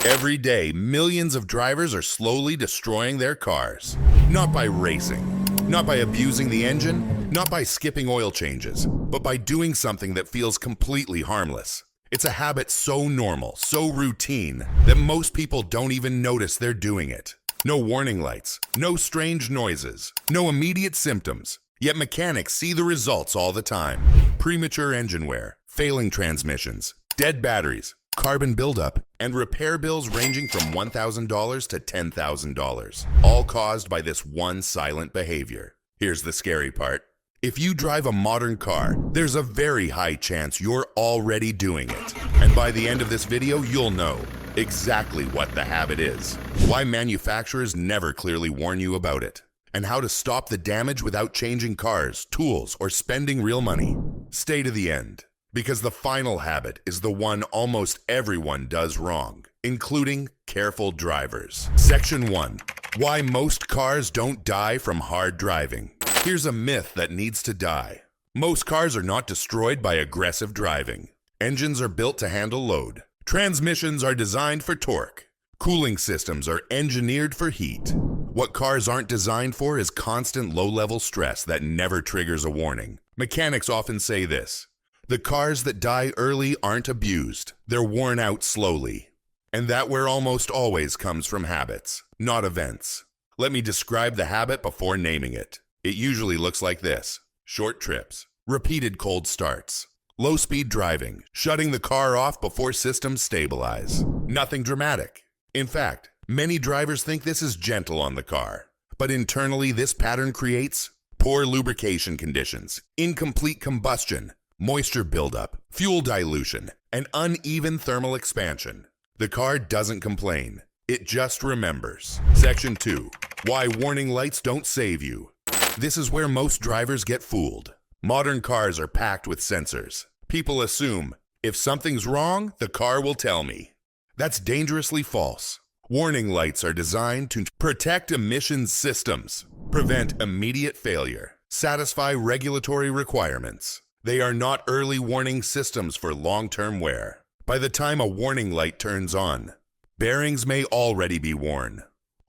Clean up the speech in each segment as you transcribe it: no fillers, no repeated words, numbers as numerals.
Every day, millions of drivers are slowly destroying their cars. Not by racing, not by abusing the engine, not by skipping oil changes, but by doing something that feels completely harmless. It's a habit so normal, so routine, that most people don't even notice they're doing it. No warning lights, no strange noises, no immediate symptoms. Yet mechanics see the results all the time. Premature engine wear, failing transmissions, dead batteries, carbon buildup, and repair bills ranging from $1,000 to $10,000, all caused by this one silent behavior. Here's the scary part. If you drive a modern car, there's a very high chance you're already doing it. And by the end of this video, you'll know exactly what the habit is, why manufacturers never clearly warn you about it, and how to stop the damage without changing cars, tools, or spending real money. Stay to the end, because the final habit is the one almost everyone does wrong, including careful drivers. Section 1. Why most cars don't die from hard driving. Here's a myth that needs to die. Most cars are not destroyed by aggressive driving. Engines are built to handle load. Transmissions are designed for torque. Cooling systems are engineered for heat. What cars aren't designed for is constant low-level stress that never triggers a warning. Mechanics often say this: the cars that die early aren't abused, they're worn out slowly. And that where almost always comes from habits, not events. Let me describe the habit before naming it. It usually looks like this: short trips, repeated cold starts, low-speed driving, shutting the car off before systems stabilize. Nothing dramatic. In fact, many drivers think this is gentle on the car, but internally this pattern creates poor lubrication conditions, incomplete combustion, moisture buildup, fuel dilution, and uneven thermal expansion. The car doesn't complain, it just remembers. Section 2. Why warning lights don't save you. This is where most drivers get fooled. Modern cars are packed with sensors. People assume, if something's wrong, the car will tell me. That's dangerously false. Warning lights are designed to protect emissions systems, prevent immediate failure, satisfy regulatory requirements. They are not early warning systems for long-term wear. By the time a warning light turns on, bearings may already be worn.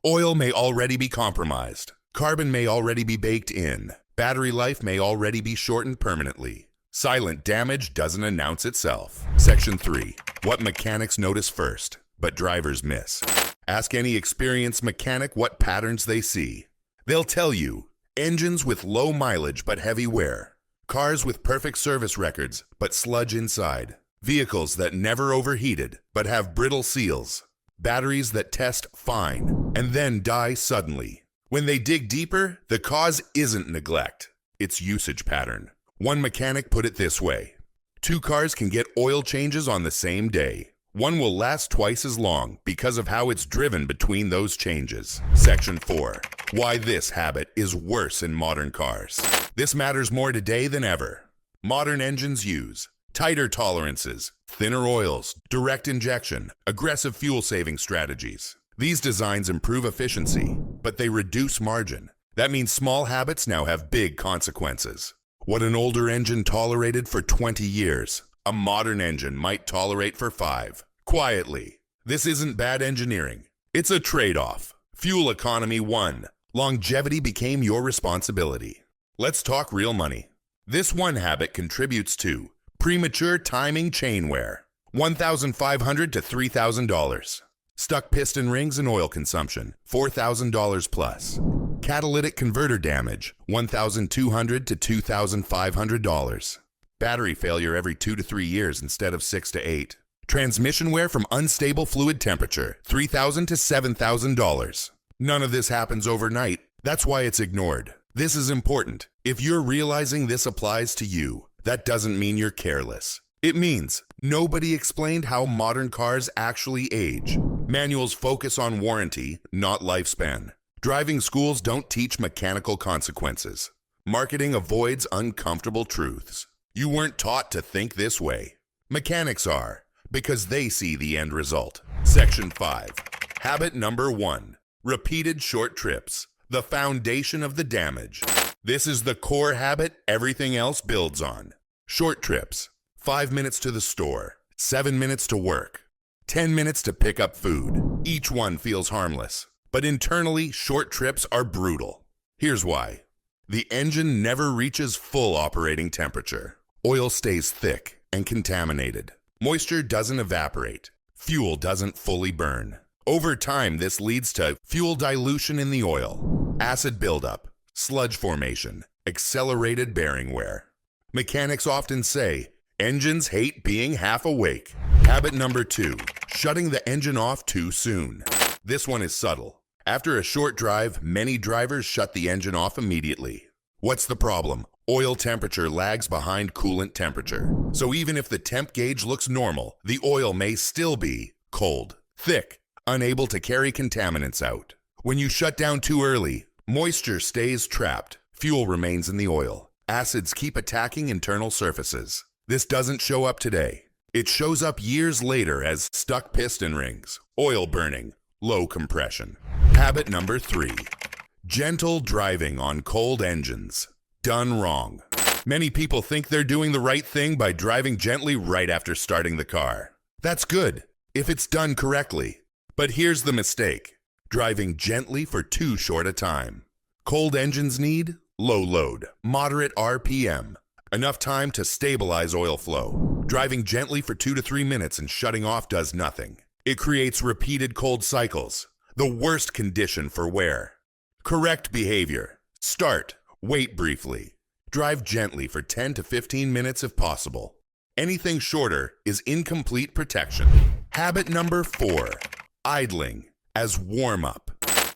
Oil may already be compromised. Carbon may already be baked in. Battery life may already be shortened permanently. Silent damage doesn't announce itself. Section 3. What mechanics notice first, but drivers miss. Ask any experienced mechanic what patterns they see. They'll tell you: engines with low mileage but heavy wear. Cars with perfect service records but sludge inside. Vehicles that never overheated but have brittle seals. Batteries that test fine and then die suddenly. When they dig deeper, the cause isn't neglect, it's usage pattern. One mechanic put it this way: 2 cars can get oil changes on the same day. One will last twice as long because of how it's driven between those changes. Section 4. Why this habit is worse in modern cars. This matters more today than ever. Modern engines use tighter tolerances, thinner oils, direct injection, aggressive fuel-saving strategies. These designs improve efficiency, but they reduce margin. That means small habits now have big consequences. What an older engine tolerated for 20 years, a modern engine might tolerate for 5. Quietly. This isn't bad engineering. It's a trade-off. Fuel economy won. Longevity became your responsibility. Let's talk real money. This one habit contributes to premature timing chain wear, $1,500 to $3,000. Stuck piston rings and oil consumption, $4,000 plus. Catalytic converter damage, $1,200 to $2,500. Battery failure every 2 to 3 years instead of 6 to 8. Transmission wear from unstable fluid temperature, $3,000 to $7,000. None of this happens overnight. That's why it's ignored. This is important. If you're realizing this applies to you, that doesn't mean you're careless. It means nobody explained how modern cars actually age. Manuals focus on warranty, not lifespan. Driving schools don't teach mechanical consequences. Marketing avoids uncomfortable truths. You weren't taught to think this way. Mechanics are, because they see the end result. Section 5. Habit number 1. Repeated short trips. The foundation of the damage. This is the core habit everything else builds on. Short trips. 5 minutes to the store. 7 minutes to work. 10 minutes to pick up food. Each one feels harmless. But internally, short trips are brutal. Here's why. The engine never reaches full operating temperature. Oil stays thick and contaminated. Moisture doesn't evaporate. Fuel doesn't fully burn. Over time, this leads to fuel dilution in the oil, acid buildup, sludge formation, accelerated bearing wear. Mechanics often say, engines hate being half awake. Habit number 2, shutting the engine off too soon. This one is subtle. After a short drive, many drivers shut the engine off immediately. What's the problem? Oil temperature lags behind coolant temperature. So even if the temp gauge looks normal, the oil may still be cold, thick, unable to carry contaminants out. When you shut down too early, moisture stays trapped, fuel remains in the oil. Acids keep attacking internal surfaces. This doesn't show up today. It shows up years later as stuck piston rings, oil burning, low compression. Habit number 3, gentle driving on cold engines. Done wrong. Many people think they're doing the right thing by driving gently right after starting the car. That's good, if it's done correctly. But here's the mistake. Driving gently for too short a time. Cold engines need low load, moderate RPM, enough time to stabilize oil flow. Driving gently for 2 to 3 minutes and shutting off does nothing. It creates repeated cold cycles, the worst condition for wear. Correct behavior. Start, wait briefly. Drive gently for 10 to 15 minutes if possible. Anything shorter is incomplete protection. Habit number 4, idling as warm-up.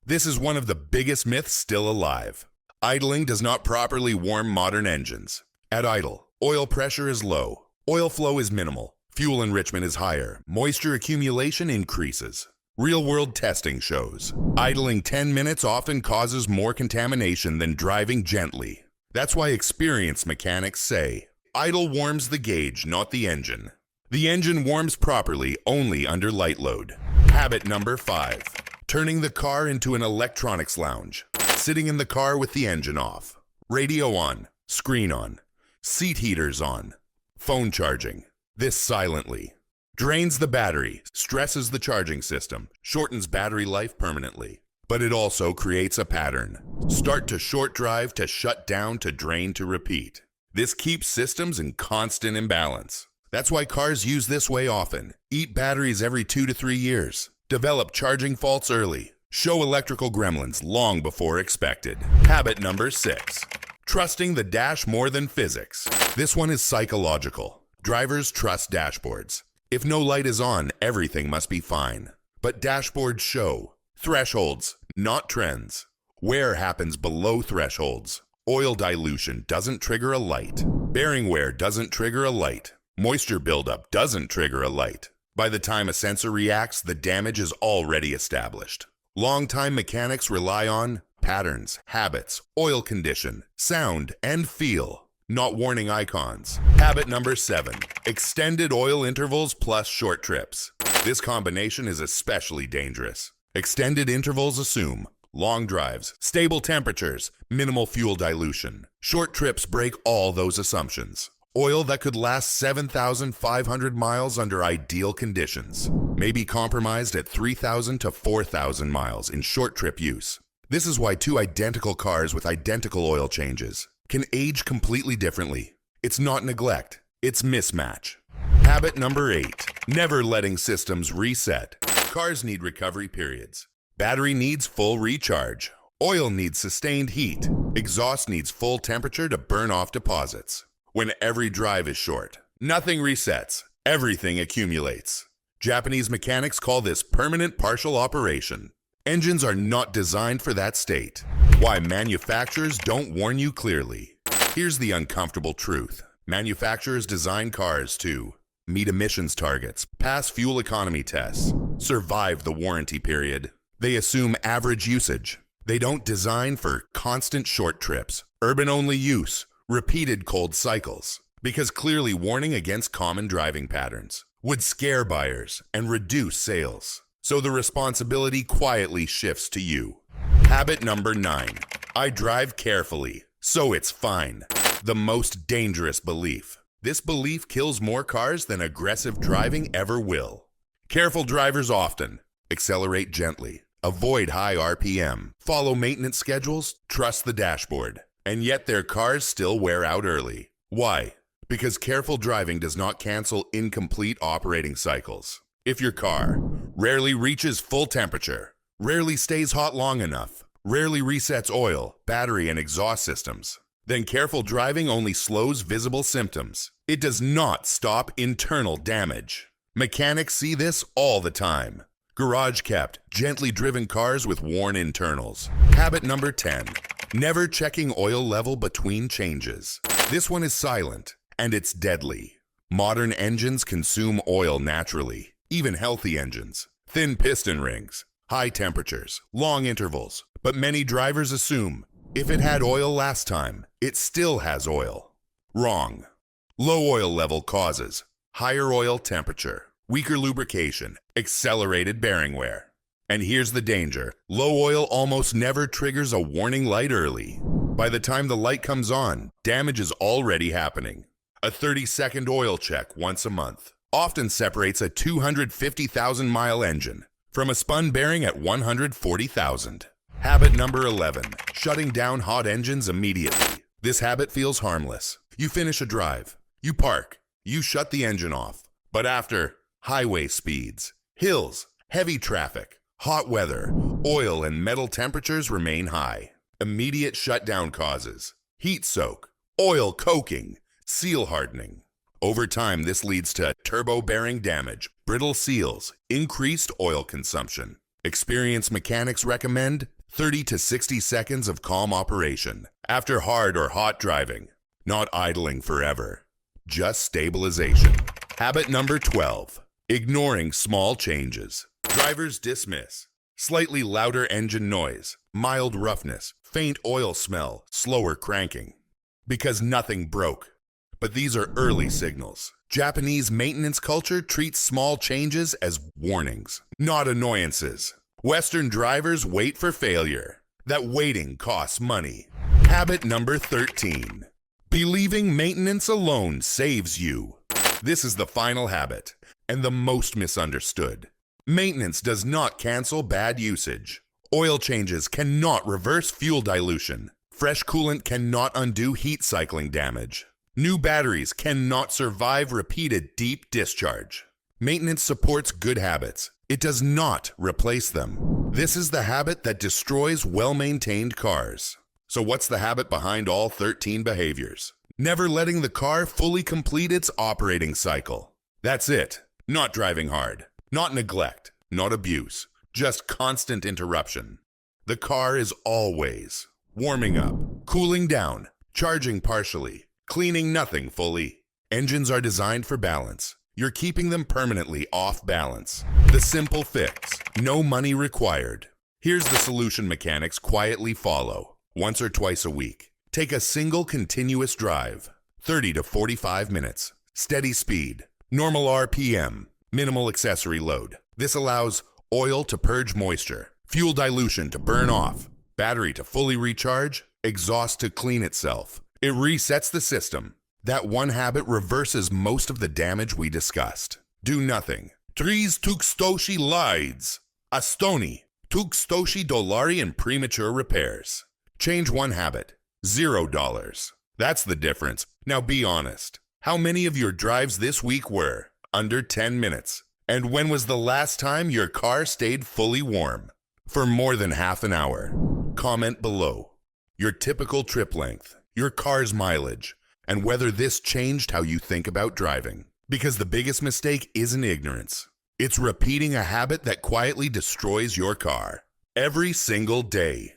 This is one of the biggest myths still alive. Idling does not properly warm modern engines. At idle, oil pressure is low, oil flow is minimal, fuel enrichment is higher, moisture accumulation increases. Real-world testing shows idling 10 minutes often causes more contamination than driving gently. That's why experienced mechanics say, idle warms the gauge, not the engine. The engine warms properly only under light load. Habit number 5, turning the car into an electronics lounge. Sitting in the car with the engine off. Radio on, screen on, seat heaters on, phone charging. This silently. Drains the battery, stresses the charging system, shortens battery life permanently. But it also creates a pattern. Start to short drive to shut down to drain to repeat. This keeps systems in constant imbalance. That's why cars use this way often. Eat batteries every 2 to 3 years. Develop charging faults early. Show electrical gremlins long before expected. Habit number 6, trusting the dash more than physics. This one is psychological. Drivers trust dashboards. If no light is on, everything must be fine. But dashboards show thresholds, not trends. Wear happens below thresholds. Oil dilution doesn't trigger a light. Bearing wear doesn't trigger a light. Moisture buildup doesn't trigger a light. By the time a sensor reacts, the damage is already established. Longtime mechanics rely on patterns, habits, oil condition, sound, and feel, not warning icons. Habit number 7, extended oil intervals plus short trips. This combination is especially dangerous. Extended intervals assume long drives, stable temperatures, minimal fuel dilution. Short trips break all those assumptions. Oil that could last 7,500 miles under ideal conditions may be compromised at 3,000 to 4,000 miles in short trip use. This is why 2 identical cars with identical oil changes can age completely differently. It's not neglect, it's mismatch. Habit number 8, never letting systems reset. Cars need recovery periods. Battery needs full recharge. Oil needs sustained heat. Exhaust needs full temperature to burn off deposits. When every drive is short, nothing resets, everything accumulates. Japanese mechanics call this permanent partial operation. Engines are not designed for that state. Why manufacturers don't warn you clearly. Here's the uncomfortable truth. Manufacturers design cars to meet emissions targets, pass fuel economy tests, survive the warranty period. They assume average usage. They don't design for constant short trips, urban-only use, repeated cold cycles, because clearly warning against common driving patterns would scare buyers and reduce sales. So the responsibility quietly shifts to you. Habit number 9, I drive carefully, so it's fine. The most dangerous belief. This belief kills more cars than aggressive driving ever will. Careful drivers often accelerate gently, avoid high RPM, follow maintenance schedules, trust the dashboard, and yet their cars still wear out early. Why? Because careful driving does not cancel incomplete operating cycles. If your car rarely reaches full temperature, rarely stays hot long enough, rarely resets oil, battery, and exhaust systems, then careful driving only slows visible symptoms. It does not stop internal damage. Mechanics see this all the time. Garage kept, gently driven cars with worn internals. Habit number 10, never checking oil level between changes. This one is silent, and it's deadly. Modern engines consume oil naturally, even healthy engines. Thin piston rings, high temperatures, long intervals. But many drivers assume, if it had oil last time, it still has oil. Wrong. Low oil level causes higher oil temperature, weaker lubrication, accelerated bearing wear. And here's the danger. Low oil almost never triggers a warning light early. By the time the light comes on, damage is already happening. A 30-second oil check once a month often separates a 250,000-mile engine from a spun bearing at 140,000. Habit number 11, shutting down hot engines immediately. This habit feels harmless. You finish a drive, you park, you shut the engine off. But after highway speeds, hills, heavy traffic, hot weather, oil and metal temperatures remain high. Immediate shutdown causes heat soak, oil coking, seal hardening. Over time, this leads to turbo bearing damage, brittle seals, increased oil consumption. Experienced mechanics recommend 30 to 60 seconds of calm operation after hard or hot driving. Not idling forever, just stabilization. Habit number 12, ignoring small changes. Drivers dismiss slightly louder engine noise, mild roughness, faint oil smell, slower cranking, because nothing broke. But these are early signals. Japanese maintenance culture treats small changes as warnings, not annoyances. Western drivers wait for failure. That waiting costs money. Habit number 13, believing maintenance alone saves you. This is the final habit, and the most misunderstood. Maintenance does not cancel bad usage. Oil changes cannot reverse fuel dilution. Fresh coolant cannot undo heat cycling damage. New batteries cannot survive repeated deep discharge. Maintenance supports good habits. It does not replace them. This is the habit that destroys well-maintained cars. So what's the habit behind all 13 behaviors? Never letting the car fully complete its operating cycle. That's it. Not driving hard. Not neglect. Not abuse. Just constant interruption. The car is always warming up, cooling down, charging partially, cleaning nothing fully. Engines are designed for balance. You're keeping them permanently off balance. The simple fix. No money required. Here's the solution mechanics quietly follow. Once or twice a week. Take a single continuous drive. 30 to 45 minutes. Steady speed. Normal RPM. Minimal accessory load. This allows oil to purge moisture, fuel dilution to burn off, battery to fully recharge, exhaust to clean itself. It resets the system. That one habit reverses most of the damage we discussed. Do nothing. Trees tukstoshi lides. Astoni. Tukstoshi dolari in premature repairs. Change one habit. $0. That's the difference. Now be honest. How many of your drives this week were under 10 minutes? And when was the last time your car stayed fully warm? For more than half an hour. Comment below your typical trip length, your car's mileage, and whether this changed how you think about driving. Because the biggest mistake isn't ignorance. It's repeating a habit that quietly destroys your car every single day.